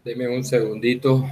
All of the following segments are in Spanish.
Deme un segundito.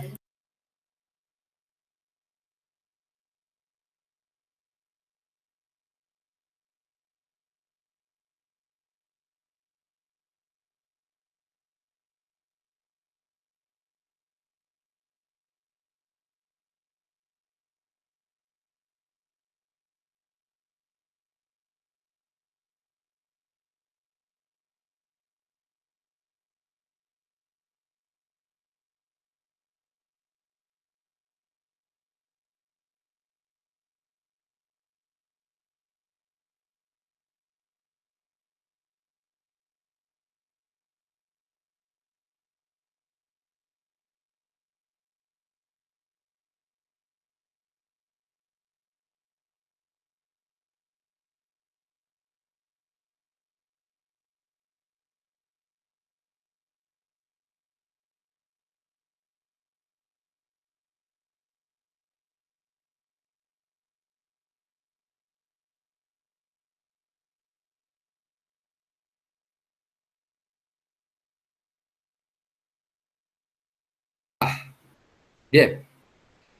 Bien,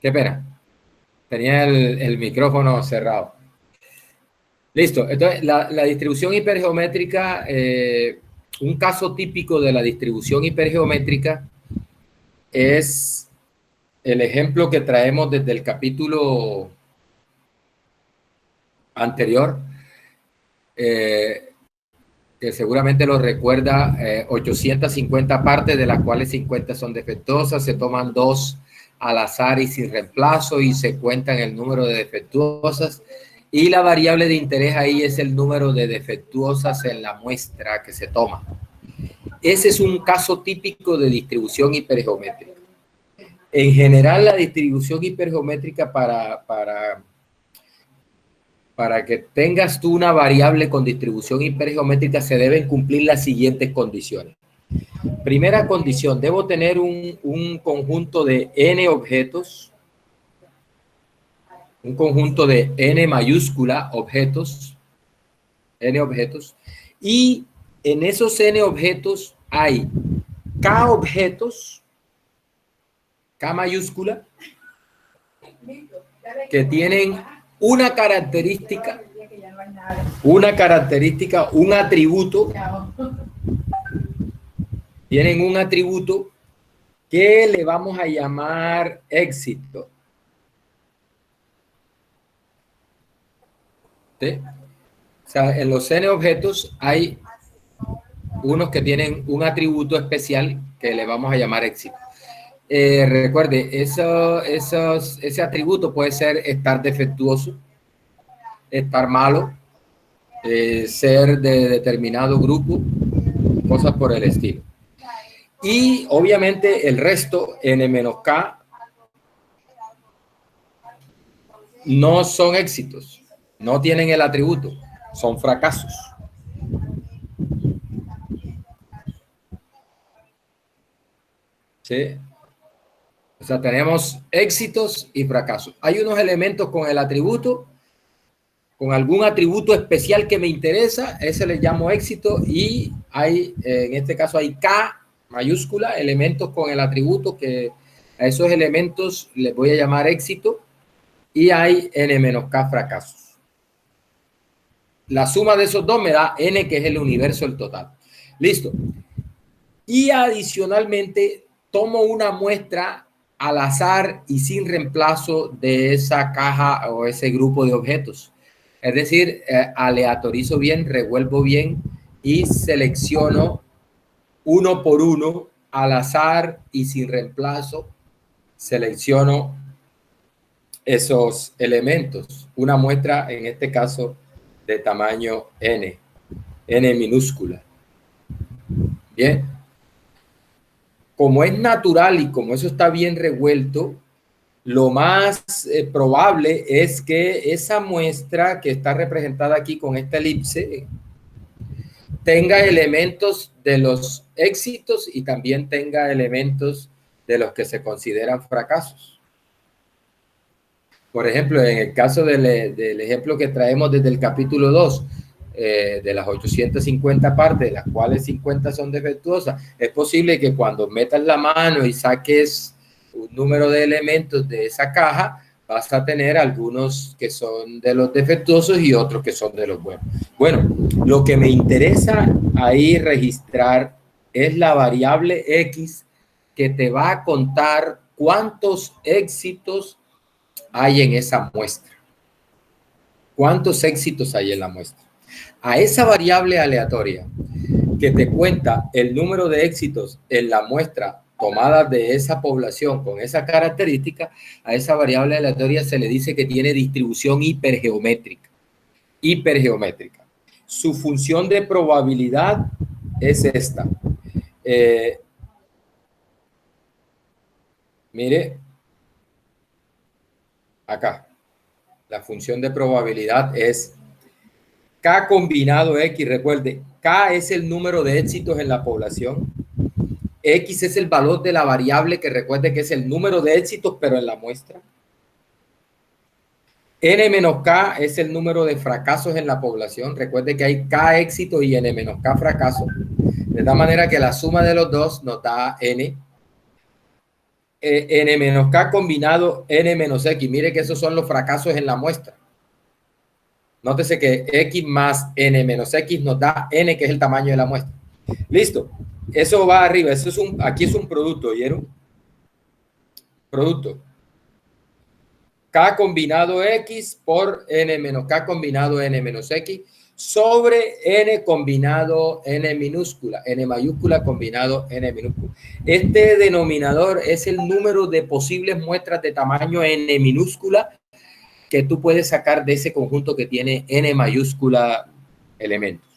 qué pena. Tenía el micrófono cerrado. Listo. Entonces, la distribución hipergeométrica, un caso típico de la distribución hipergeométrica es el ejemplo que traemos desde el capítulo anterior, que seguramente lo recuerda, 850 partes, de las cuales 50 son defectuosas, se toman 2 al azar y sin reemplazo y se cuentan el número de defectuosas, y la variable de interés ahí es el número de defectuosas en la muestra que se toma. Ese es un caso típico de distribución hipergeométrica. En general, la distribución hipergeométrica para que tengas tú una variable con distribución hipergeométrica se deben cumplir las siguientes condiciones. Primera condición, debo tener un conjunto de n objetos, un conjunto de n mayúscula objetos, y en esos n objetos hay k objetos, k mayúscula, que tienen una característica, un atributo, tienen un atributo que le vamos a llamar éxito. ¿Sí? O sea, en los n objetos hay unos que tienen un atributo especial que le vamos a llamar éxito. Recuerde, ese atributo puede ser estar defectuoso, estar malo, ser de determinado grupo, cosas por el estilo. Y obviamente el resto, n-k, no son éxitos, no tienen el atributo, son fracasos. ¿Sí? O sea, tenemos éxitos y fracasos. Hay unos elementos con el atributo, con algún atributo especial que me interesa, ese le llamo éxito, y hay, en este caso hay K mayúscula, elementos con el atributo que a esos elementos les voy a llamar éxito, y hay n-k fracasos. La suma de esos dos me da n, que es el universo, el total. Listo. Y adicionalmente tomo una muestra al azar y sin reemplazo de esa caja o ese grupo de objetos. Es decir, aleatorizo bien, revuelvo bien y selecciono uno por uno al azar y sin reemplazo. Selecciono esos elementos. Una muestra, en este caso, de tamaño n, n minúscula. Bien. Como es natural y como eso está bien revuelto, lo más probable es que esa muestra que está representada aquí con esta elipse tenga elementos de los éxitos y también tenga elementos de los que se consideran fracasos. Por ejemplo, en el caso del ejemplo que traemos desde el capítulo 2, de las 850 partes, de las cuales 50 son defectuosas, es posible que cuando metas la mano y saques un número de elementos de esa caja, vas a tener algunos que son de los defectuosos y otros que son de los buenos. Bueno, lo que me interesa ahí registrar es la variable X, que te va a contar cuántos éxitos hay en esa muestra. ¿Cuántos éxitos hay en la muestra? A esa variable aleatoria que te cuenta el número de éxitos en la muestra tomada de esa población con esa característica, a esa variable aleatoria se le dice que tiene distribución hipergeométrica. Hipergeométrica. Su función de probabilidad es esta. Mire, acá, la función de probabilidad es K combinado X. Recuerde, K es el número de éxitos en la población. X es el valor de la variable, que recuerde que es el número de éxitos, pero en la muestra. N menos K es el número de fracasos en la población. Recuerde que hay K éxitos y N menos K fracasos. De tal manera que la suma de los dos nos da N. N menos K combinado N menos X. Mire que esos son los fracasos en la muestra. Nótese que X más N menos X nos da N, que es el tamaño de la muestra. Listo. Eso va arriba. Eso es aquí es un producto, ¿oyeron? Producto. K combinado X por N menos K combinado N menos X sobre N combinado N minúscula, N mayúscula combinado N minúscula. Este denominador es el número de posibles muestras de tamaño N minúscula que tú puedes sacar de ese conjunto que tiene N mayúscula elementos.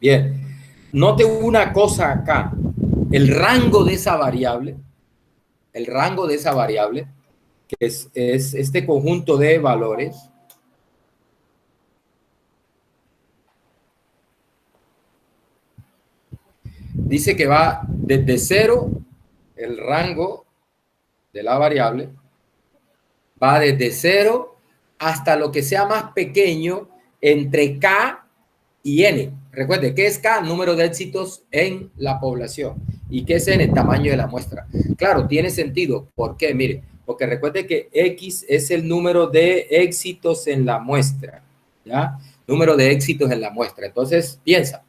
Bien, note una cosa acá. El rango de esa variable, que es este conjunto de valores, dice que va desde 0, el rango de la variable, va desde 0 hasta lo que sea más pequeño entre K y N. Recuerde, ¿qué es K? Número de éxitos en la población. ¿Y qué es N? Tamaño de la muestra. Claro, tiene sentido. ¿Por qué? Mire, porque recuerde que X es el número de éxitos en la muestra, ¿ya? Número de éxitos en la muestra. Entonces, piensa,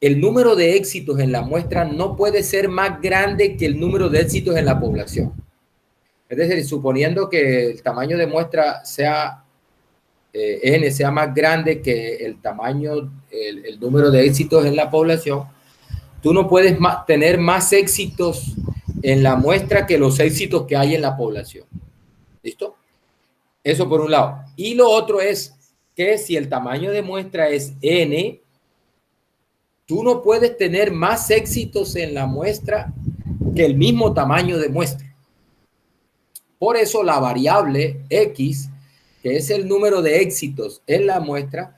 el número de éxitos en la muestra no puede ser más grande que el número de éxitos en la población. Es decir, suponiendo que el tamaño de muestra sea N sea más grande que el tamaño, el número de éxitos en la población, tú no puedes tener más éxitos en la muestra que los éxitos que hay en la población. ¿Listo? Eso por un lado. Y lo otro es que si el tamaño de muestra es N, tú no puedes tener más éxitos en la muestra que el mismo tamaño de muestra. Por eso la variable X, que es el número de éxitos en la muestra,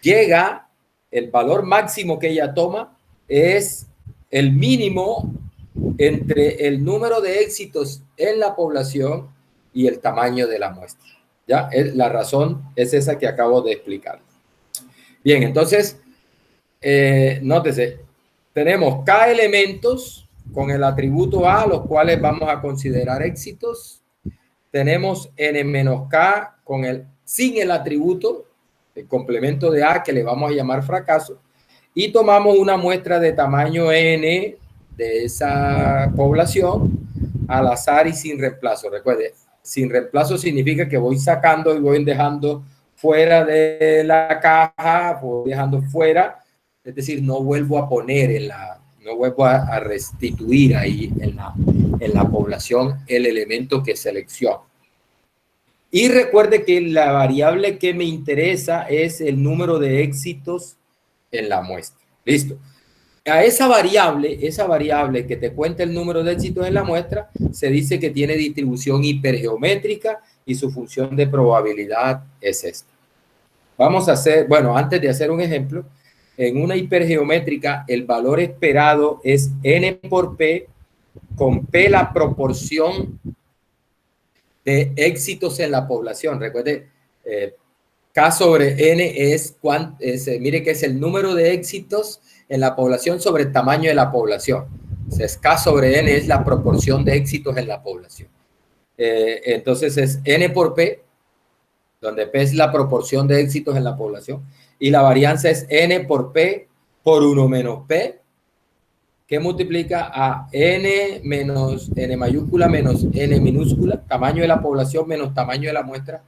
llega, el valor máximo que ella toma es el mínimo entre el número de éxitos en la población y el tamaño de la muestra. ¿Ya? La razón es esa que acabo de explicar. Bien, entonces, nótese, tenemos K elementos con el atributo A, los cuales vamos a considerar éxitos. Tenemos N-K sin el atributo, el complemento de A, que le vamos a llamar fracaso, y tomamos una muestra de tamaño N de esa población al azar y sin reemplazo. Recuerde, sin reemplazo significa que voy sacando y voy dejando fuera de la caja, voy dejando fuera, es decir, no vuelvo a poner no vuelvo a restituir ahí en la población el elemento que selecciono. Y recuerde que la variable que me interesa es el número de éxitos en la muestra. Listo. A esa variable que te cuenta el número de éxitos en la muestra, se dice que tiene distribución hipergeométrica y su función de probabilidad es esta. Vamos a hacer, bueno, antes de hacer un ejemplo, en una hipergeométrica el valor esperado es N por P, con P la proporción de éxitos en la población. Recuerde, K sobre N es, mire que es el número de éxitos en la población sobre el tamaño de la población. Entonces, K sobre N es la proporción de éxitos en la población. Entonces es N por P, donde P es la proporción de éxitos en la población, y la varianza es N por P por 1 menos P, que multiplica a N menos N mayúscula menos N minúscula, tamaño de la población menos tamaño de la muestra,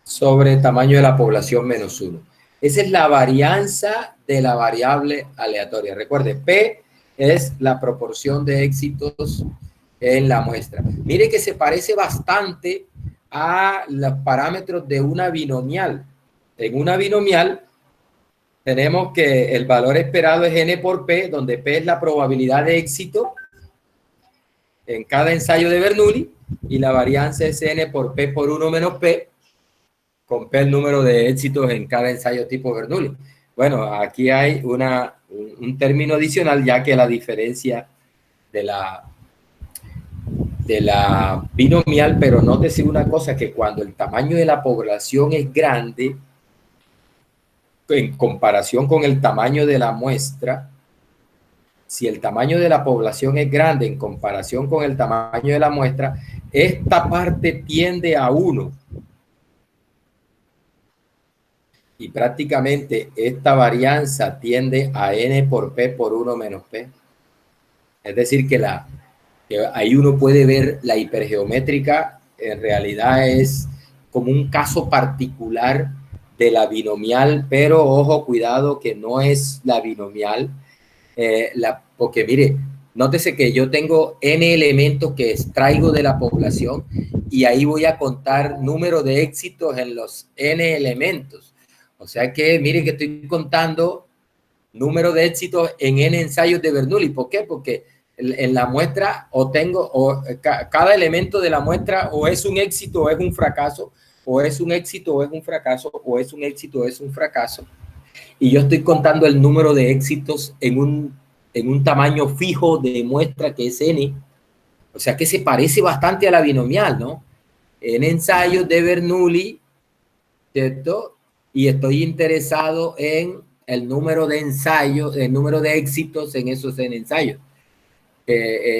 sobre tamaño de la población menos 1. Esa es la varianza de la variable aleatoria. Recuerde, P es la proporción de éxitos en la muestra. Mire que se parece bastante a los parámetros de una binomial. En una binomial tenemos que el valor esperado es N por P, donde P es la probabilidad de éxito en cada ensayo de Bernoulli, y la varianza es N por P por 1 menos P, con P el número de éxitos en cada ensayo tipo Bernoulli. Bueno, aquí hay un término adicional, ya que la diferencia de la binomial, pero nótese una cosa, que cuando el tamaño de la población es grande, en comparación con el tamaño de la muestra, si el tamaño de la población es grande en comparación con el tamaño de la muestra, esta parte tiende a 1. Y prácticamente esta varianza tiende a N por P por 1 menos P. Es decir, que ahí uno puede ver la hipergeométrica, en realidad es como un caso particular de la binomial, pero ojo, cuidado, que no es la binomial, porque mire, nótese que yo tengo N elementos que extraigo de la población y ahí voy a contar número de éxitos en los N elementos. O sea que mire que estoy contando número de éxitos en N ensayos de Bernoulli. ¿Por qué? Porque en la muestra cada elemento de la muestra o es un éxito o es un fracaso, o es un éxito o es un fracaso, o es un éxito o es un fracaso. Y yo estoy contando el número de éxitos en un tamaño fijo de muestra que es N. O sea que se parece bastante a la binomial, ¿no? En ensayos de Bernoulli, ¿cierto? Y estoy interesado en el número de ensayos, el número de éxitos en esos ensayos.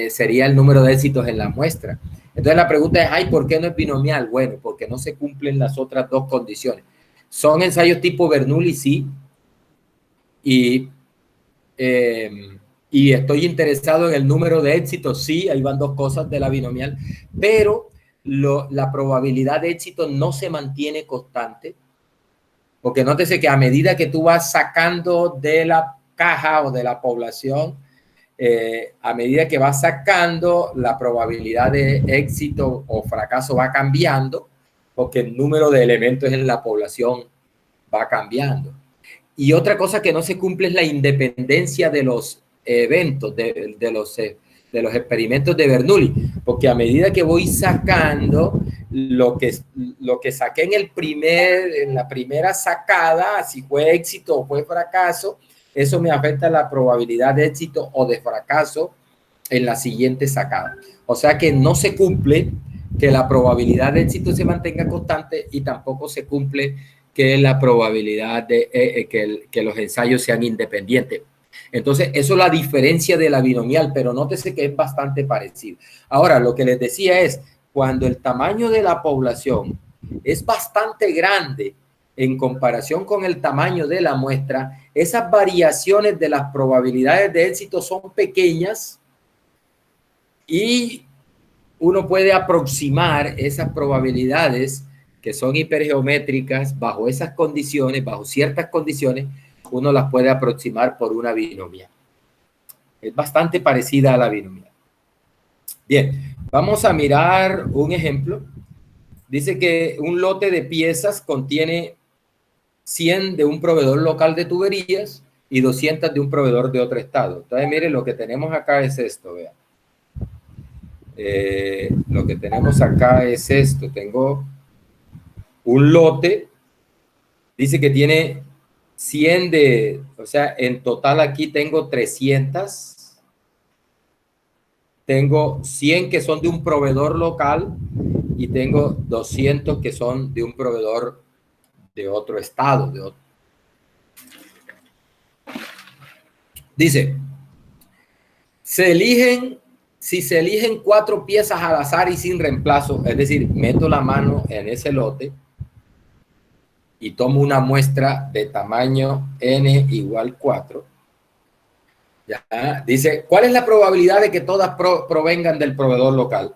Sería el número de éxitos en la muestra. Entonces la pregunta es, ay, ¿por qué no es binomial? Bueno, porque no se cumplen las otras dos condiciones. Son ensayos tipo Bernoulli, sí, y estoy interesado en el número de éxitos, sí, ahí van dos cosas de la binomial, pero la probabilidad de éxito no se mantiene constante, porque nótese que a medida que tú vas sacando de la caja o de la población, a medida que vas sacando, la probabilidad de éxito o fracaso va cambiando, porque el número de elementos en la población va cambiando. Y otra cosa que no se cumple es la independencia de los eventos, de los experimentos de Bernoulli, porque a medida que voy sacando lo que saqué en la primera sacada, si fue éxito o fue fracaso, eso me afecta la probabilidad de éxito o de fracaso en la siguiente sacada. O sea que no se cumple que la probabilidad de éxito se mantenga constante, y tampoco se cumple que la probabilidad de que los ensayos sean independientes. Entonces, eso es la diferencia de la binomial, pero nótese que es bastante parecido. Ahora, lo que les decía es, cuando el tamaño de la población es bastante grande en comparación con el tamaño de la muestra, esas variaciones de las probabilidades de éxito son pequeñas y uno puede aproximar esas probabilidades que son hipergeométricas bajo esas condiciones, bajo ciertas condiciones, uno las puede aproximar por una binomial. Es bastante parecida a la binomial. Bien, vamos a mirar un ejemplo. Dice que un lote de piezas contiene 100 de un proveedor local de tuberías y 200 de un proveedor de otro estado. Entonces, miren, lo que tenemos acá es esto, vean. Lo que tenemos acá es esto. Tengo un lote, dice que tiene 100 o sea, en total aquí tengo 300. Tengo 100 que son de un proveedor local y tengo 200 que son de un proveedor de otro estado. Dice, si se eligen 4 piezas al azar y sin reemplazo, es decir, meto la mano en ese lote y tomo una muestra de tamaño n igual 4. Ya, dice, ¿cuál es la probabilidad de que todas provengan del proveedor local?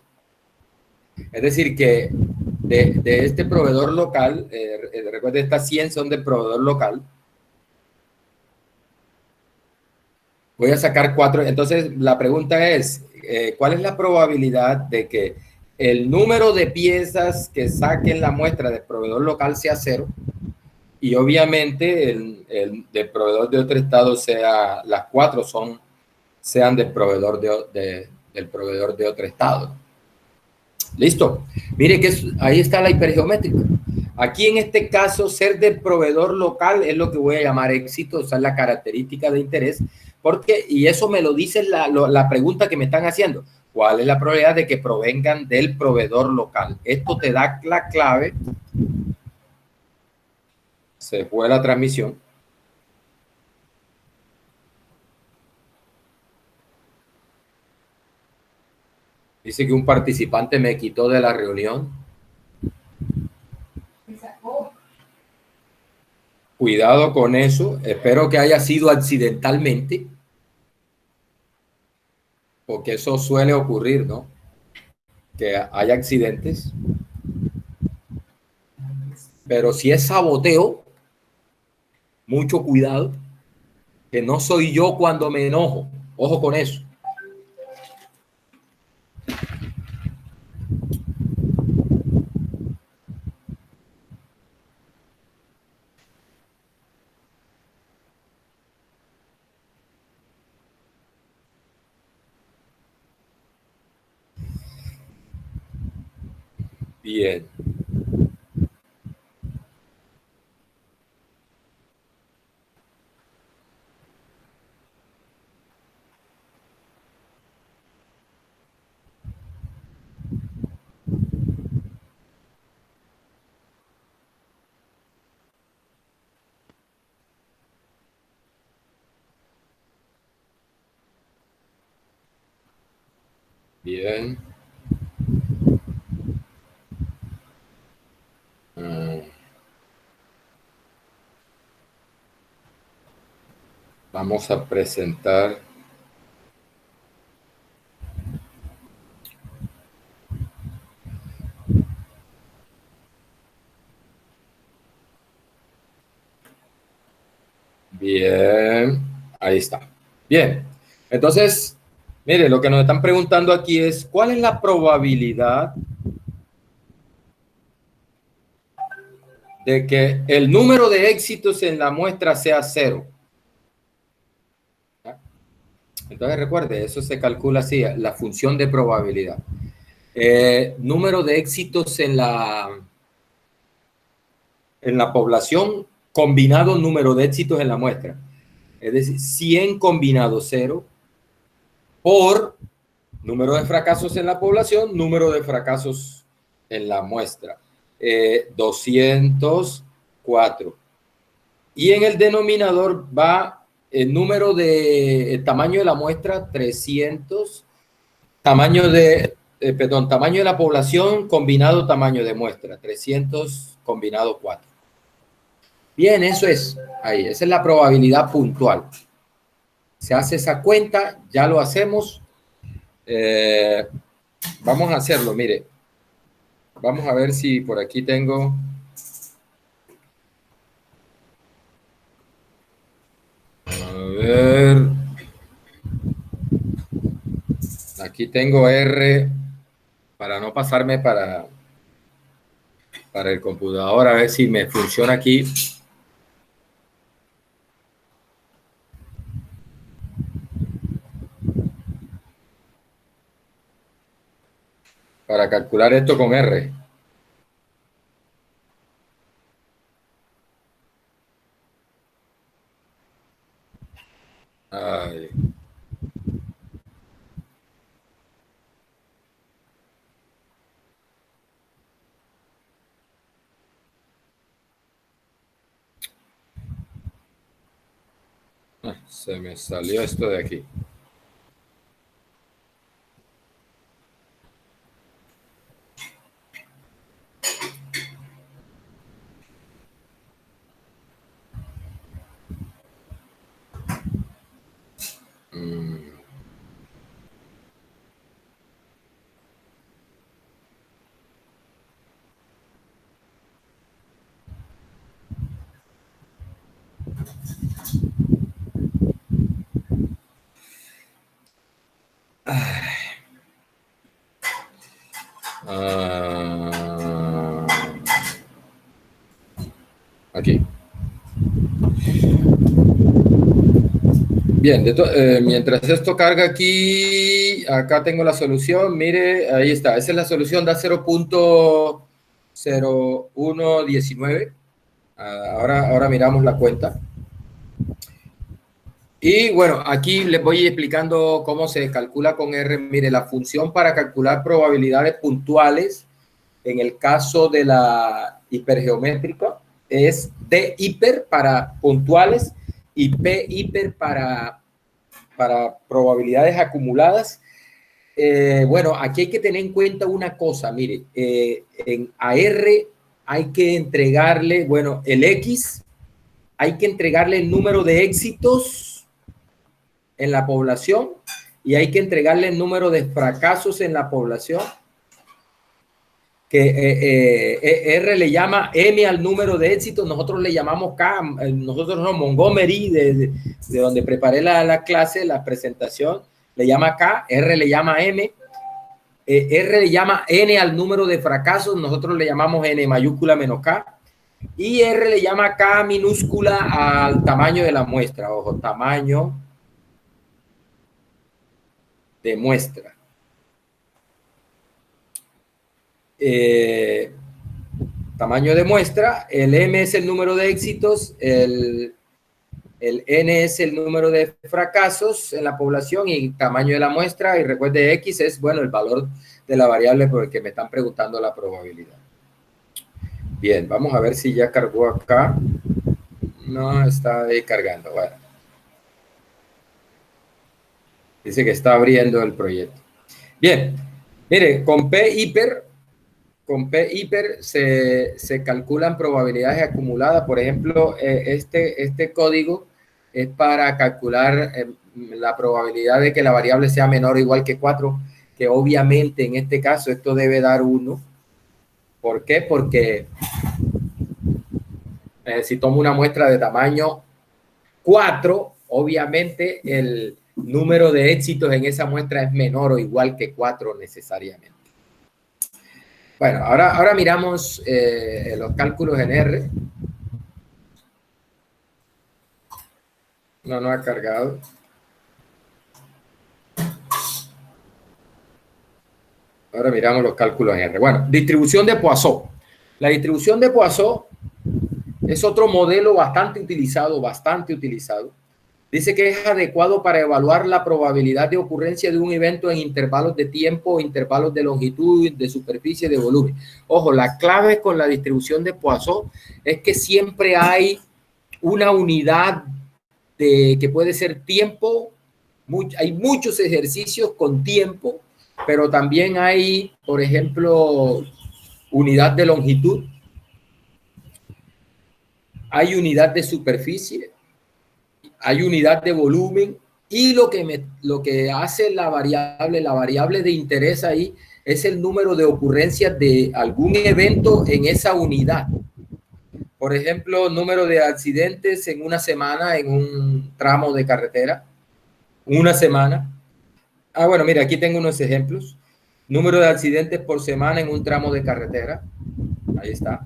Es decir, que de este proveedor local, recuerden, estas 100 son del proveedor local. Voy a sacar 4. Entonces, la pregunta es, ¿cuál es la probabilidad de que el número de piezas que saquen la muestra del proveedor local sea 0? Y obviamente el del proveedor de otro estado sea, las 4 sean del proveedor del proveedor de otro estado. Listo. Mire que ahí está la hipergeométrica. Aquí en este caso, ser del proveedor local es lo que voy a llamar éxito, o sea, la característica de interés, porque, y eso me lo dice la pregunta que me están haciendo, ¿cuál es la probabilidad de que provengan del proveedor local? Esto te da la clave. Se fue la transmisión. Dice que un participante me quitó de la reunión. Cuidado con eso. Espero que haya sido accidentalmente, porque eso suele ocurrir, ¿no? Que haya accidentes. Pero si es saboteo, mucho cuidado, que no soy yo cuando me enojo. Ojo con eso. Bien. Bien. Vamos a presentar. Bien. Ahí está. Bien. Entonces, mire, lo que nos están preguntando aquí es, ¿cuál es la probabilidad de que el número de éxitos en la muestra sea 0? Entonces recuerde, eso se calcula así, la función de probabilidad. Número de éxitos en la población combinado número de éxitos en la muestra. Es decir, 100 combinado 0 por número de fracasos en la población, número de fracasos en la muestra. 204. Y en el denominador va el tamaño de la muestra, 300, tamaño de la población combinado tamaño de muestra, 300 combinado 4. Bien, eso es, ahí, esa es la probabilidad puntual. Se hace esa cuenta, ya lo hacemos. Vamos a hacerlo, mire. Vamos a ver si por aquí tengo. A ver. Aquí tengo R para no pasarme para el computador, a ver si me funciona aquí. Para calcular esto con R. Ay. Se me salió esto de aquí. Aquí. Bien, mientras esto carga aquí, acá tengo la solución. Mire, ahí está. Esa es la solución, da 0.0119. Ahora miramos la cuenta. Y bueno, aquí les voy explicando cómo se calcula con R. Mire, la función para calcular probabilidades puntuales en el caso de la hipergeométrica es D hiper para puntuales y P hiper para probabilidades acumuladas. Bueno, aquí hay que tener en cuenta una cosa. Mire, a R hay que entregarle, bueno, el X, hay que entregarle el número de éxitos en la población y hay que entregarle el número de fracasos en la población, que R le llama M al número de éxitos, nosotros le llamamos K, nosotros no, Montgomery, de donde preparé la clase, la presentación, le llama K, R le llama M, R le llama N al número de fracasos, nosotros le llamamos N mayúscula menos K, y R le llama K minúscula al tamaño de la muestra, ojo, tamaño de muestra. Tamaño de muestra, el M es el número de éxitos, el N es el número de fracasos en la población y tamaño de la muestra, y recuerde X es, bueno, el valor de la variable por el que me están preguntando la probabilidad. Bien, vamos a ver si ya cargó acá. No, está ahí cargando, bueno. Dice que está abriendo el proyecto. Bien, mire, con P hiper se calculan probabilidades acumuladas. Por ejemplo, este código es para calcular la probabilidad de que la variable sea menor o igual que 4, que obviamente en este caso esto debe dar 1. ¿Por qué? Porque si tomo una muestra de tamaño 4, obviamente el número de éxitos en esa muestra es menor o igual que 4 necesariamente. Bueno, ahora miramos los cálculos en R. No ha cargado. Ahora miramos los cálculos en R. Bueno, distribución de Poisson. La distribución de Poisson es otro modelo bastante utilizado. Dice que es adecuado para evaluar la probabilidad de ocurrencia de un evento en intervalos de tiempo, intervalos de longitud, de superficie, de volumen. Ojo, la clave con la distribución de Poisson es que siempre hay una unidad que puede ser tiempo. Hay muchos ejercicios con tiempo, pero también hay, por ejemplo, unidad de longitud, hay unidad de superficie, hay unidad de volumen, y lo que hace la variable de interés ahí es el número de ocurrencias de algún evento en esa unidad. Por ejemplo, número de accidentes en una semana en un tramo de carretera, una semana. Bueno, mira, aquí tengo unos ejemplos. Número de accidentes por semana en un tramo de carretera. Ahí está.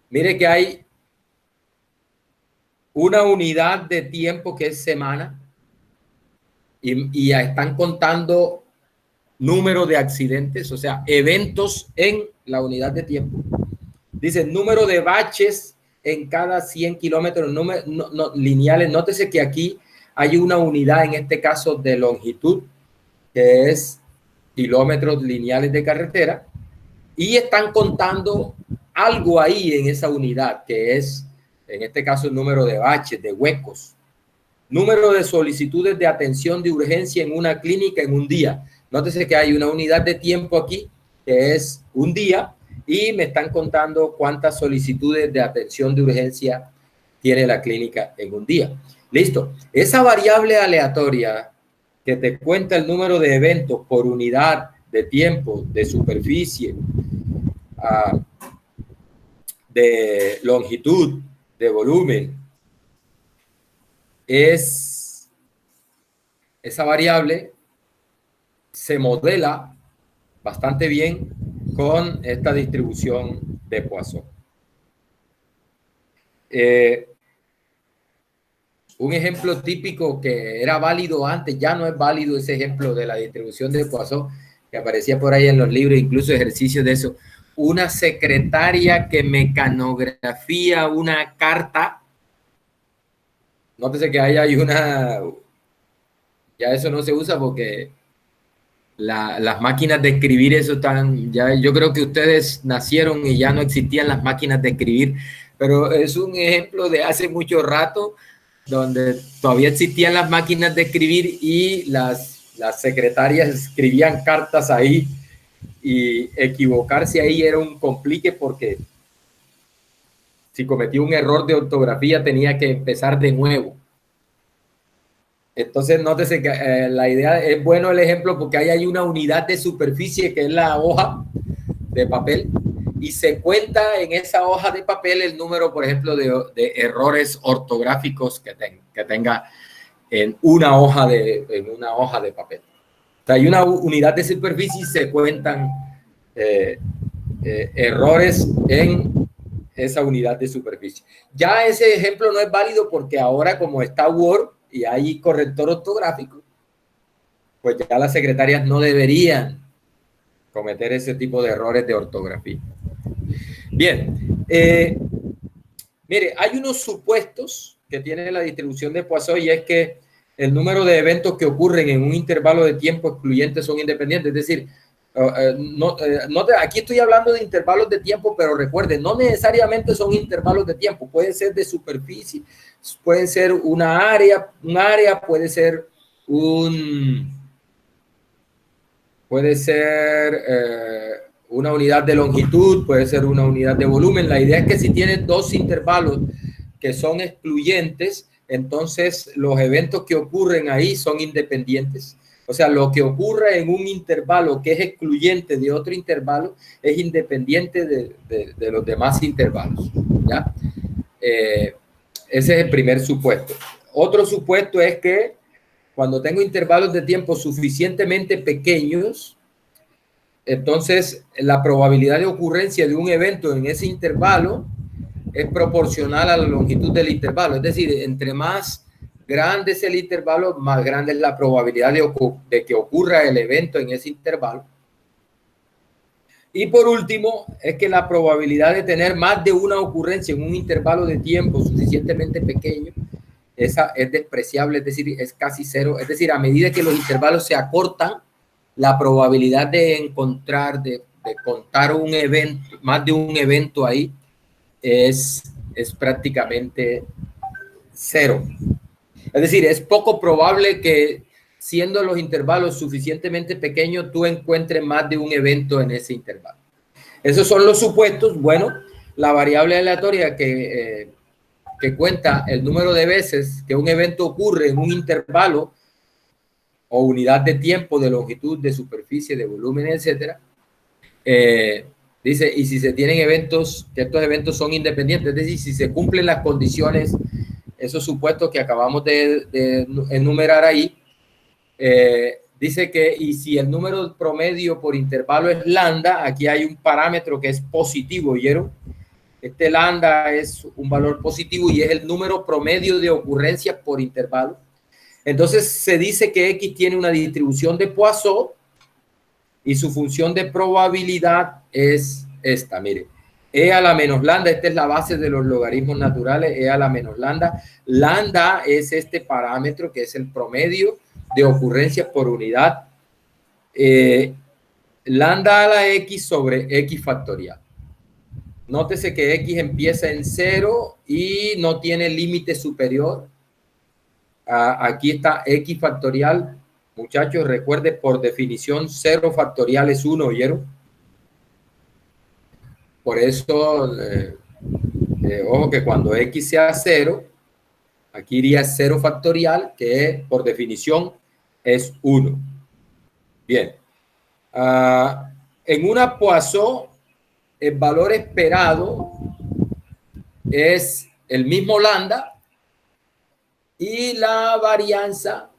Mire que hay una unidad de tiempo que es semana y ya están contando número de accidentes, o sea, eventos en la unidad de tiempo. Dice número de baches en cada 100 kilómetros lineales. Nótese que aquí hay una unidad, en este caso de longitud, que es kilómetros lineales de carretera, y están contando algo ahí en esa unidad, que es, en este caso, el número de baches, de huecos. número de solicitudes de atención de urgencia en una clínica en un día. Nótese que hay una unidad de tiempo aquí, que es un día, y me están contando cuántas solicitudes de atención de urgencia tiene la clínica en un día. Listo. Esa variable aleatoria que te cuenta el número de eventos por unidad de tiempo, de superficie, de longitud, de volumen, esa variable se modela bastante bien con esta distribución de Poisson. Un ejemplo típico que era válido antes, ya no es válido ese ejemplo de la distribución de Poisson, que aparecía por ahí en los libros, incluso ejercicios de eso. Una secretaria que mecanografía una carta. Nótese que ahí hay una... Ya eso no se usa porque las máquinas de escribir eso están... Ya, yo creo que ustedes nacieron y ya no existían las máquinas de escribir, pero es un ejemplo de hace mucho rato donde todavía existían las máquinas de escribir y las secretarias escribían cartas ahí, y equivocarse ahí era un complique porque si cometía un error de ortografía tenía que empezar de nuevo. Entonces, nótese que la idea es bueno el ejemplo porque ahí hay una unidad de superficie que es la hoja de papel y se cuenta en esa hoja de papel el número, por ejemplo, de errores ortográficos que tenga en una hoja de papel. O sea, hay una unidad de superficie y se cuentan errores en esa unidad de superficie. Ya ese ejemplo no es válido porque ahora, como está Word y hay corrector ortográfico, pues ya las secretarias no deberían cometer ese tipo de errores de ortografía. Bien, mire, hay unos supuestos que tiene la distribución de Poisson y es que el número de eventos que ocurren en un intervalo de tiempo excluyente son independientes, es decir, aquí estoy hablando de intervalos de tiempo, pero recuerden, no necesariamente son intervalos de tiempo, pueden ser de superficie, pueden ser un área puede ser una unidad de longitud, puede ser una unidad de volumen. La idea es que si tienes dos intervalos que son excluyentes, entonces los eventos que ocurren ahí son independientes. O sea, lo que ocurre en un intervalo que es excluyente de otro intervalo es independiente de los demás intervalos, ¿ya? Ese es el primer supuesto. Otro supuesto es que cuando tengo intervalos de tiempo suficientemente pequeños, entonces la probabilidad de ocurrencia de un evento en ese intervalo es proporcional a la longitud del intervalo. Es decir, entre más grande es el intervalo, más grande es la probabilidad de que ocurra el evento en ese intervalo. Y por último, es que la probabilidad de tener más de una ocurrencia en un intervalo de tiempo suficientemente pequeño, esa es despreciable, es decir, es casi cero. Es decir, a medida que los intervalos se acortan, la probabilidad de encontrar, de contar un evento, más de un evento ahí, es prácticamente cero. Es decir, es poco probable que siendo los intervalos suficientemente pequeños, tú encuentres más de un evento en ese intervalo. Esos son los supuestos. Bueno, la variable aleatoria que cuenta el número de veces que un evento ocurre en un intervalo o unidad de tiempo, de longitud, de superficie, de volumen, etcétera. Dice, y si se tienen eventos, que estos eventos son independientes, es decir, si se cumplen las condiciones, esos supuestos que acabamos de enumerar ahí, dice que, y si el número promedio por intervalo es lambda, aquí hay un parámetro que es positivo, ¿oyeron? Este lambda es un valor positivo y es el número promedio de ocurrencias por intervalo. Entonces se dice que X tiene una distribución de Poisson y su función de probabilidad es esta, mire. E a la menos lambda, esta es la base de los logaritmos naturales, E a la menos lambda. Lambda es este parámetro que es el promedio de ocurrencias por unidad. Lambda a la X sobre X factorial. Nótese que X empieza en 0 y no tiene límite superior. Aquí está X factorial. Muchachos, recuerde, por definición, 0 factorial es 1, ¿oyeron? Por eso, ojo que cuando X sea 0, aquí iría 0 factorial, que por definición es 1. Bien. En una Poisson, el valor esperado es el mismo lambda y la varianza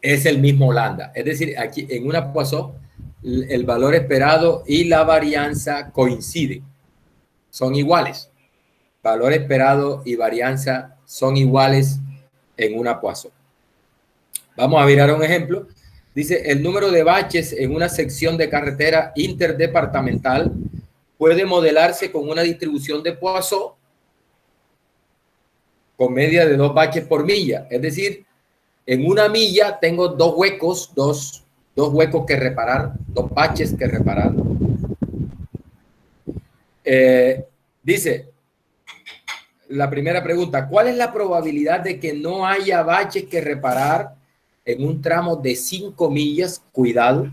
es el mismo lambda. Es decir, aquí en una Poisson, el valor esperado y la varianza coinciden, son iguales. Valor esperado y varianza son iguales en una Poisson. Vamos a mirar un ejemplo. Dice, el número de baches en una sección de carretera interdepartamental puede modelarse con una distribución de Poisson con media de 2 baches por milla. Es decir, en una milla tengo 2 huecos, dos huecos que reparar, 2 baches que reparar. Dice, la primera pregunta, ¿cuál es la probabilidad de que no haya baches que reparar en un tramo de 5 millas? Cuidado,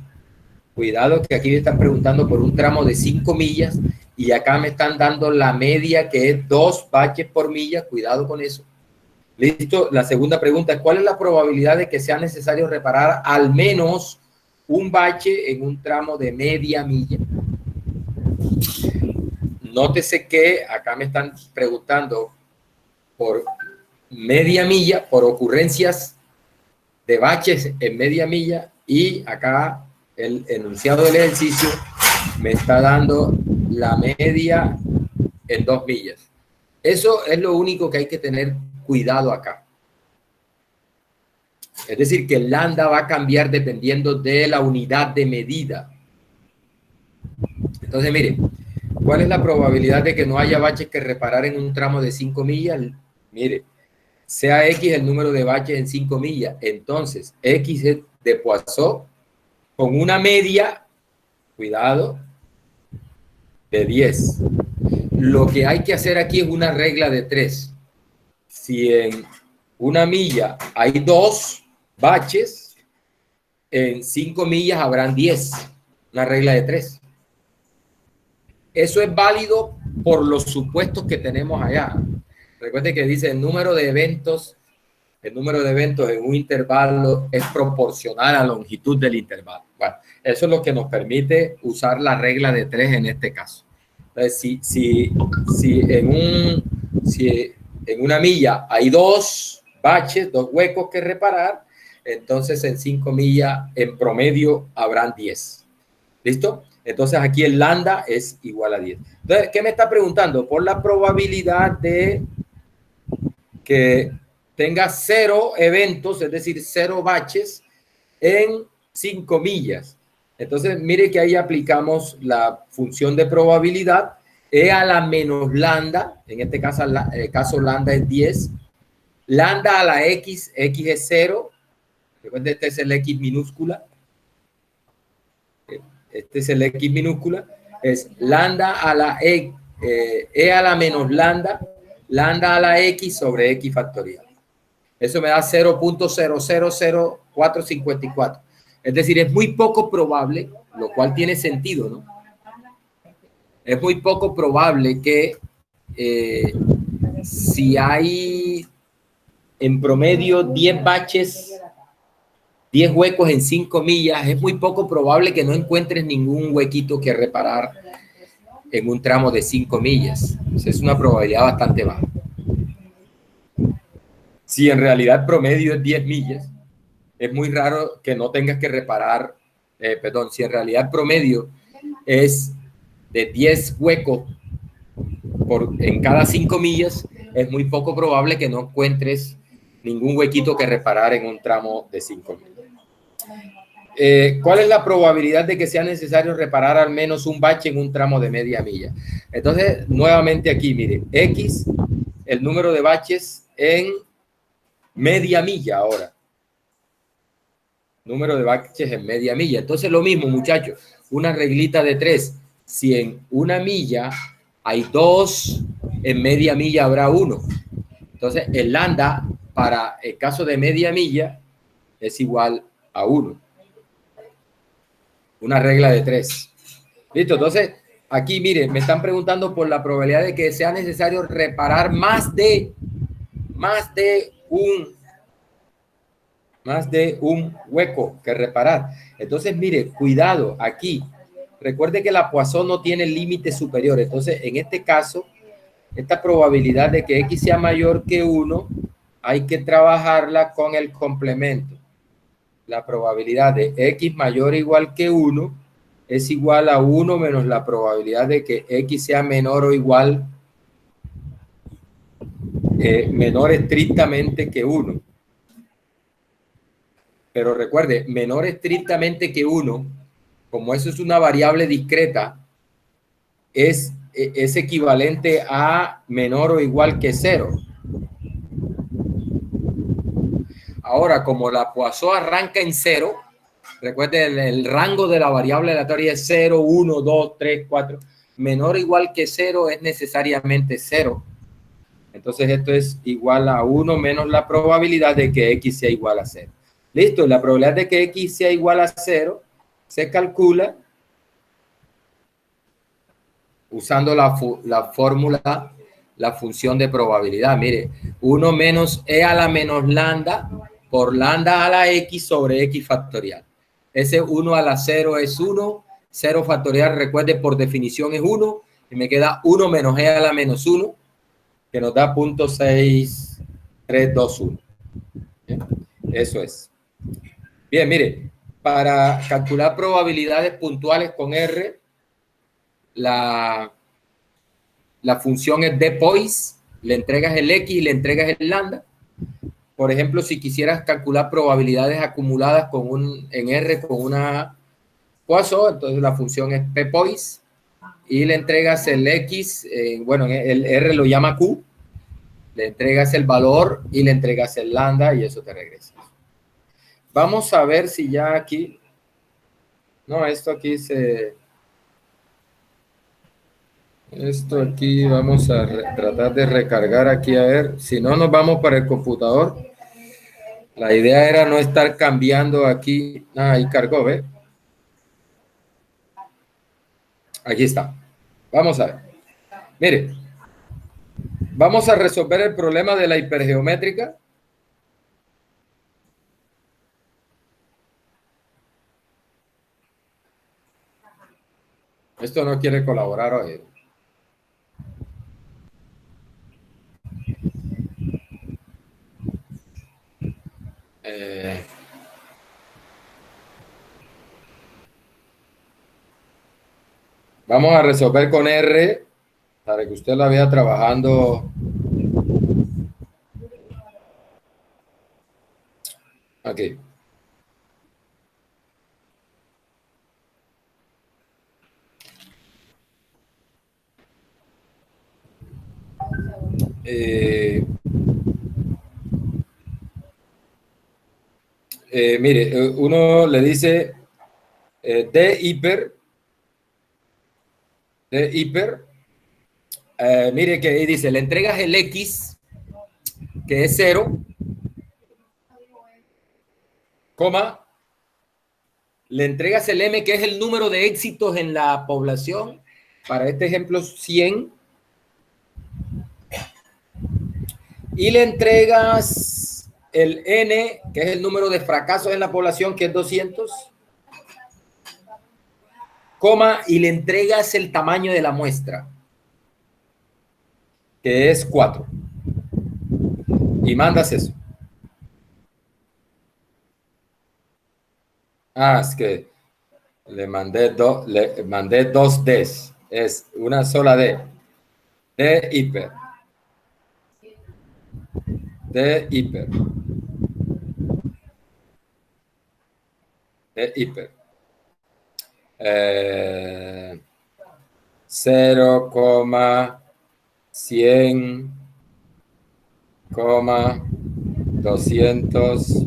que aquí me están preguntando por un tramo de 5 millas y acá me están dando la media que es 2 baches por milla. Cuidado con eso. Listo. La segunda pregunta es, ¿cuál es la probabilidad de que sea necesario reparar al menos un bache en un tramo de media milla? Nótese que acá me están preguntando por media milla, por ocurrencias de baches en media milla, y acá el enunciado del ejercicio me está dando la media en 2 millas. Eso es lo único que hay que tener cuidado acá. Es decir, que el lambda va a cambiar dependiendo de la unidad de medida. Entonces, mire, ¿cuál es la probabilidad de que no haya baches que reparar en un tramo de 5 millas? Mire, sea X el número de baches en 5 millas. Entonces, X es de Poisson con una media, cuidado, de 10. Lo que hay que hacer aquí es una regla de 3. Si en una milla hay 2 baches, en 5 millas habrán 10. Una regla de 3. Eso es válido por los supuestos que tenemos allá. Recuerde que dice el número de eventos en un intervalo es proporcional a la longitud del intervalo. Bueno, eso es lo que nos permite usar la regla de 3 en este caso. Entonces, si en una milla hay 2 baches, 2 huecos que reparar, entonces en 5 millas en promedio habrán 10. ¿Listo? Entonces aquí el lambda es igual a 10. Entonces, ¿qué me está preguntando? Por la probabilidad de que tenga 0 eventos, es decir, 0 baches en 5 millas. Entonces, mire que ahí aplicamos la función de probabilidad, E a la menos lambda, en este caso, lambda es 10, lambda a la X, X es 0, recuerden, este es el X minúscula, es lambda a la E a la menos lambda, lambda a la X sobre X factorial. Eso me da 0.000454. Es decir, es muy poco probable, lo cual tiene sentido, ¿no? Es muy poco probable que si hay en promedio 10 baches, 10 huecos en 5 millas, es muy poco probable que no encuentres ningún huequito que reparar en un tramo de 5 millas. Entonces, es una probabilidad bastante baja. Si en realidad el promedio es 10 millas, es muy raro que no tengas que reparar, si en realidad el promedio es de 10 huecos en cada 5 millas, es muy poco probable que no encuentres ningún huequito que reparar en un tramo de 5 millas. ¿Cuál es la probabilidad de que sea necesario reparar al menos un bache en un tramo de media milla? Entonces, nuevamente aquí, mire, X, el número de baches en media milla ahora. Número de baches en media milla. Entonces, lo mismo, muchachos, una reglita de 3. Si en una milla hay 2, en media milla habrá 1. Entonces, el lambda para el caso de media milla es igual a 1. Una regla de 3. Listo, entonces, aquí, miren, me están preguntando por la probabilidad de que sea necesario reparar más de un hueco que reparar. Entonces, mire, cuidado aquí. Recuerde que la Poisson no tiene límite superior. Entonces, en este caso, esta probabilidad de que X sea mayor que 1, hay que trabajarla con el complemento. La probabilidad de X mayor o igual que 1 es igual a 1 menos la probabilidad de que X sea menor o igual, menor estrictamente que 1. Pero recuerde, menor estrictamente que 1, como eso es una variable discreta, es equivalente a menor o igual que 0. Ahora, como la Poisson arranca en 0, recuerde, el rango de la variable aleatoria es 0, 1, 2, 3, 4. Menor o igual que 0 es necesariamente 0. Entonces, esto es igual a 1 menos la probabilidad de que X sea igual a 0. Listo, la probabilidad de que X sea igual a 0 se calcula usando la fórmula, la función de probabilidad. Mire, 1 menos E a la menos lambda por lambda a la X sobre X factorial. Ese 1 a la 0 es 1, 0 factorial, recuerde, por definición es 1, y me queda 1 menos E a la menos 1, que nos da 0.6321. Eso es. Bien, mire, para calcular probabilidades puntuales con R, la función es depois, le entregas el X y le entregas el lambda. Por ejemplo, si quisieras calcular probabilidades acumuladas en R con una Poisson, entonces la función es ppois y le entregas el X, bueno, el R lo llama Q, le entregas el valor y le entregas el lambda y eso te regresa. Vamos a ver si ya aquí, no, esto aquí esto aquí vamos a tratar de recargar aquí, a ver, si no nos vamos para el computador. La idea era no estar cambiando aquí. Ahí cargó, ¿ve? Aquí está. Vamos a ver. Mire, vamos a resolver el problema de la hipergeométrica. Esto no quiere colaborar hoy. Vamos a resolver con R para que usted la vea trabajando. Aquí. Mire, uno le dice D hiper, mire que dice, le entregas el X, que es 0, coma, le entregas el M, que es el número de éxitos en la población, para este ejemplo 100, y le entregas el N, que es el número de fracasos en la población, que es 200, coma, y le entregas el tamaño de la muestra, que es 4, y mandas eso. Es que le mandé dos Ds, es una sola D, D hiper, D hiper, D hiper. 0,100, 200,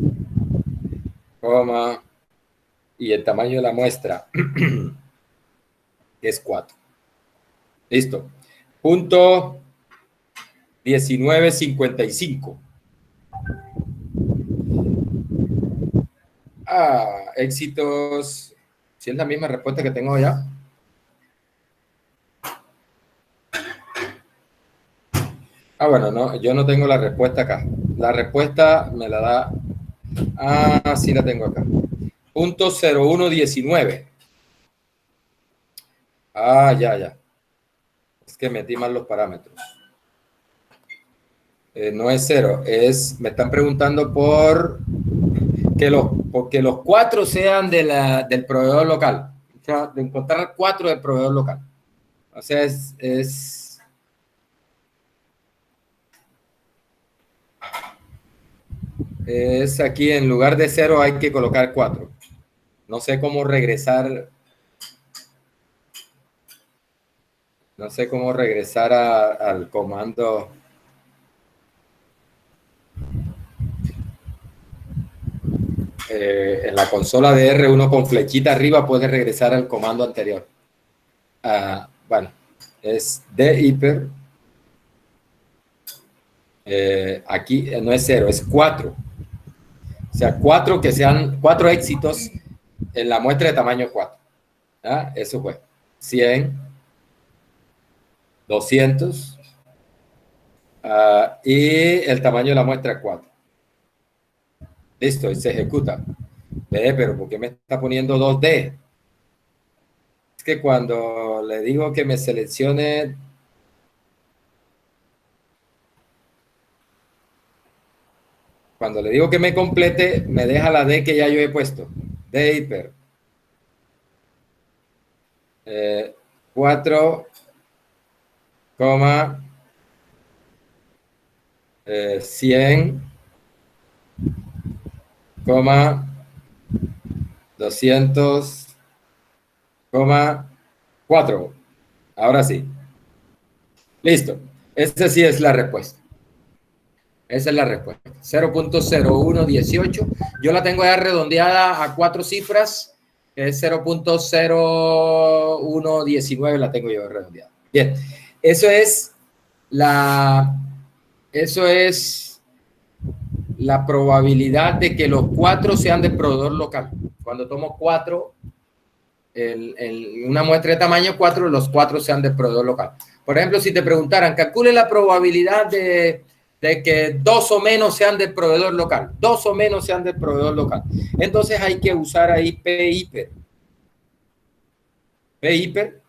y el tamaño de la muestra es 4. Listo. Punto 19.55. Éxitos. Si es la misma respuesta que tengo ya. Bueno, no, yo no tengo la respuesta acá. La respuesta me la da. Sí la tengo acá. Punto 0119. Ya. Es que metí mal los parámetros. No es 0, me están preguntando porque los 4 sean del proveedor local. O sea, de encontrar 4 del proveedor local. O sea, es aquí, en lugar de 0 hay que colocar 4. No sé cómo regresar. No sé cómo regresar al comando. En la consola de R1 con flechita arriba puede regresar al comando anterior. Bueno, es de hiper. Aquí no es 0, es 4. O sea, 4 que sean 4 éxitos en la muestra de tamaño 4. Eso fue 100, 200 y el tamaño de la muestra 4. Listo, y se ejecuta. Pero ¿por qué me está poniendo 2D? Es que cuando le digo que me seleccione, cuando le digo que me complete, me deja la D que ya yo he puesto. D hiper. 4, 100, 200, 4. Ahora sí. Listo. Esa sí es la respuesta. Esa es la respuesta. 0.0118. Yo la tengo ya redondeada a 4 cifras. Es 0.0119 la tengo yo redondeada. Bien. Eso es la probabilidad de que los 4 sean del proveedor local. Cuando tomo 4, en una muestra de tamaño 4, los 4 sean del proveedor local. Por ejemplo, si te preguntaran, calcule la probabilidad de que 2 o menos sean del proveedor local. 2 o menos sean del proveedor local. Entonces hay que usar ahí P hiper. P hiper.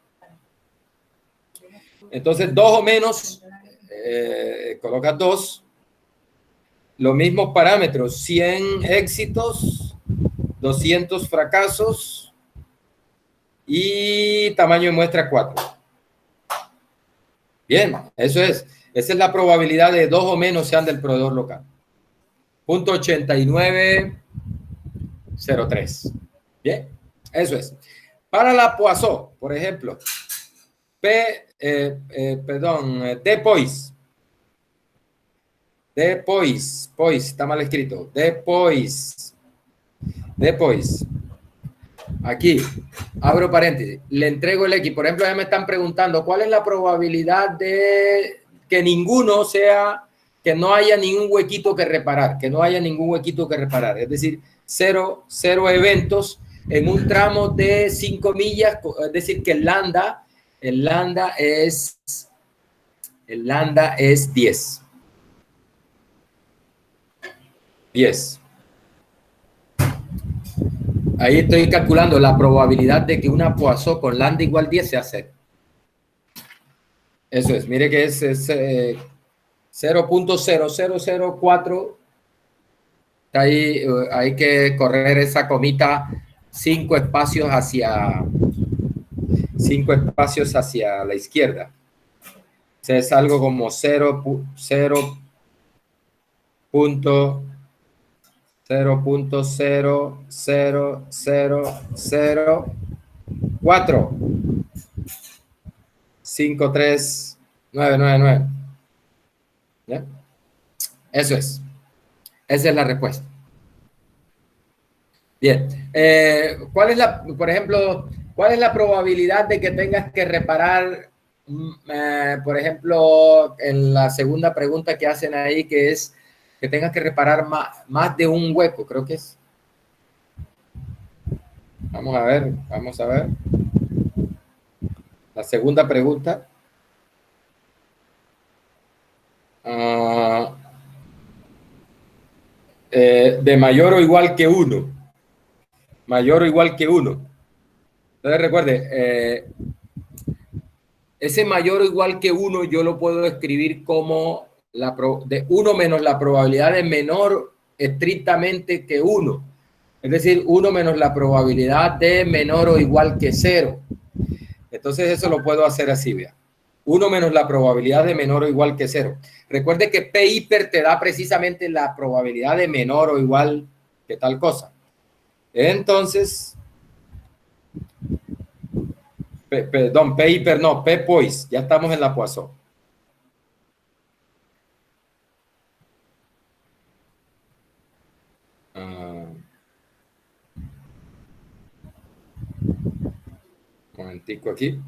Entonces 2 o menos, colocas 2. Los mismos parámetros, 100 éxitos, 200 fracasos y tamaño de muestra 4. Bien, eso es. Esa es la probabilidad de 2 o menos sean del proveedor local. Punto 8903. Bien, eso es. Para la Poisson, por ejemplo, Depois, está mal escrito. Depois. Aquí, abro paréntesis, le entrego el X. Por ejemplo, ya me están preguntando, ¿cuál es la probabilidad de que ninguno sea, que no haya ningún huequito que reparar? Que no haya ningún huequito que reparar. Es decir, cero eventos en un tramo de 5 millas. Es decir, que el lambda es 10. 10. Ahí estoy calculando la probabilidad de que una Poisson con lambda igual 10 sea 0. Eso es, mire que es 0.0004. Ahí hay que correr esa comita 5 espacios hacia la izquierda. O sea, es algo como 0.00004 53999. ¿Ya? Eso es. Esa es la respuesta. Bien. Por ejemplo, cuál es la probabilidad de que tengas que reparar Por ejemplo, en la segunda pregunta que hacen ahí, que es que tengas que reparar más de un hueco, creo que es. Vamos a ver, vamos a ver. La segunda pregunta. De mayor o igual que 1. Mayor o igual que 1. Entonces recuerde, ese mayor o igual que 1 yo lo puedo escribir como de 1 menos la probabilidad de menor estrictamente que 1. Es decir, 1 menos la probabilidad de menor o igual que 0. Entonces eso lo puedo hacer así, vea. 1 menos la probabilidad de menor o igual que 0. Recuerde que P hiper te da precisamente la probabilidad de menor o igual que tal cosa. Entonces, perdón, P hiper no, P pois. Ya estamos en la Poisson. Un momentico aquí.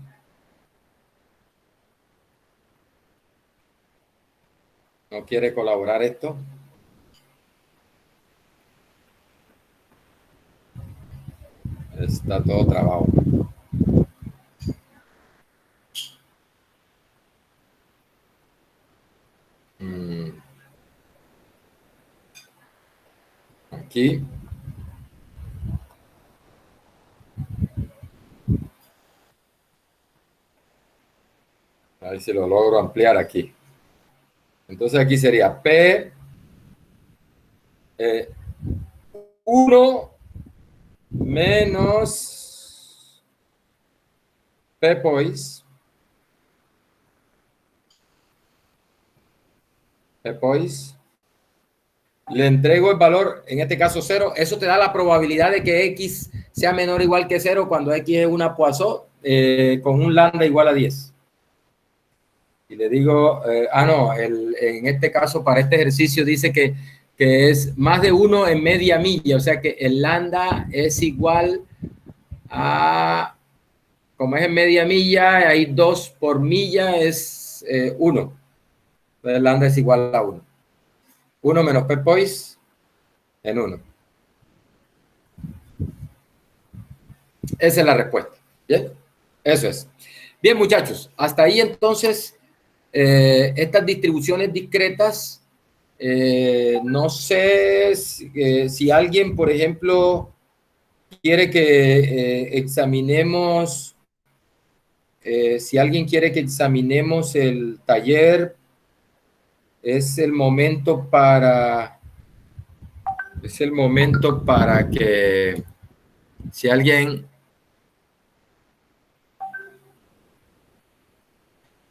¿No quiere colaborar esto? Está todo trabado. Aquí. A ver si lo logro ampliar aquí. Entonces aquí sería P 1 menos P pois. P pois. Le entrego el valor, en este caso 0. Eso te da la probabilidad de que X sea menor o igual que 0 cuando X es una Poisson con un lambda igual a 10. Y le digo, no, en este caso para este ejercicio dice que es más de 1 en media milla, o sea que el lambda es igual a, como es en media milla, hay 2 por milla, es 1. Entonces el lambda es igual a 1. 1 menos P pois en 1. Esa es la respuesta. Bien, eso es. Bien, muchachos, hasta ahí entonces estas distribuciones discretas. No sé si alguien, por ejemplo, quiere que examinemos, si alguien quiere que examinemos el taller, es el momento para que si alguien,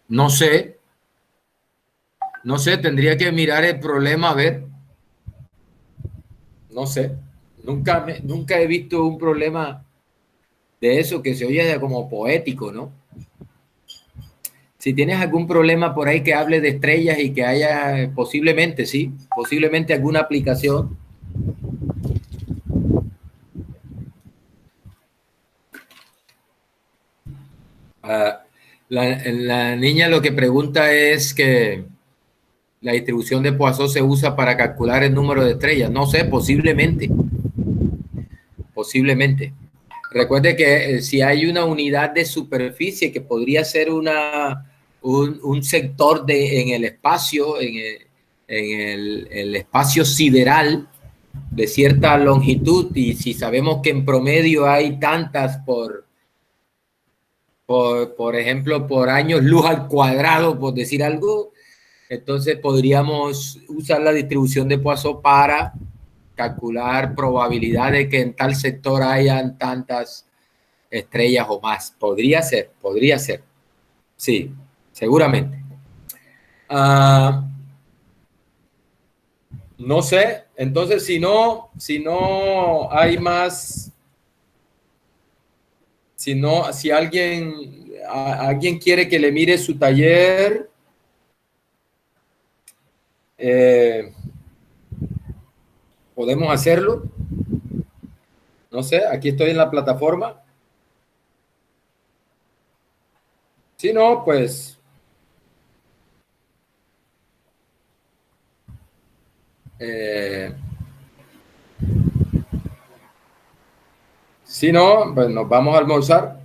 no sé, tendría que mirar el problema, a ver, no sé, nunca he visto un problema de eso que se oye como poético, ¿no? Si tienes algún problema por ahí que hable de estrellas y que haya posiblemente, sí, posiblemente alguna aplicación. La niña lo que pregunta es que la distribución de Poisson se usa para calcular el número de estrellas. No sé, posiblemente. Posiblemente. Recuerde que si hay una unidad de superficie que podría ser un sector en el espacio, el espacio sideral de cierta longitud, y si sabemos que en promedio hay tantas por ejemplo, por años luz al cuadrado, por decir algo, entonces podríamos usar la distribución de Poisson para calcular probabilidad de que en tal sector hayan tantas estrellas o más. Podría ser. Sí, seguramente. No sé, entonces si no hay más, si alguien quiere que le mire su taller, podemos hacerlo. No sé, aquí estoy en la plataforma. Si no, pues, eh, si no, pues nos vamos a almorzar.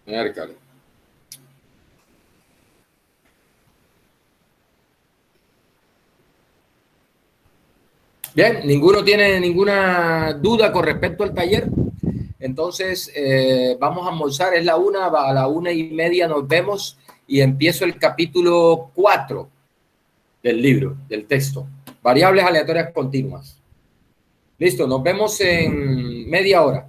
Miércoles. Bien, ninguno tiene ninguna duda con respecto al taller. Entonces, vamos a almorzar, es la una, a la 1:30 nos vemos y empiezo el capítulo 4 del libro, del texto. Variables aleatorias continuas. Listo, nos vemos en media hora.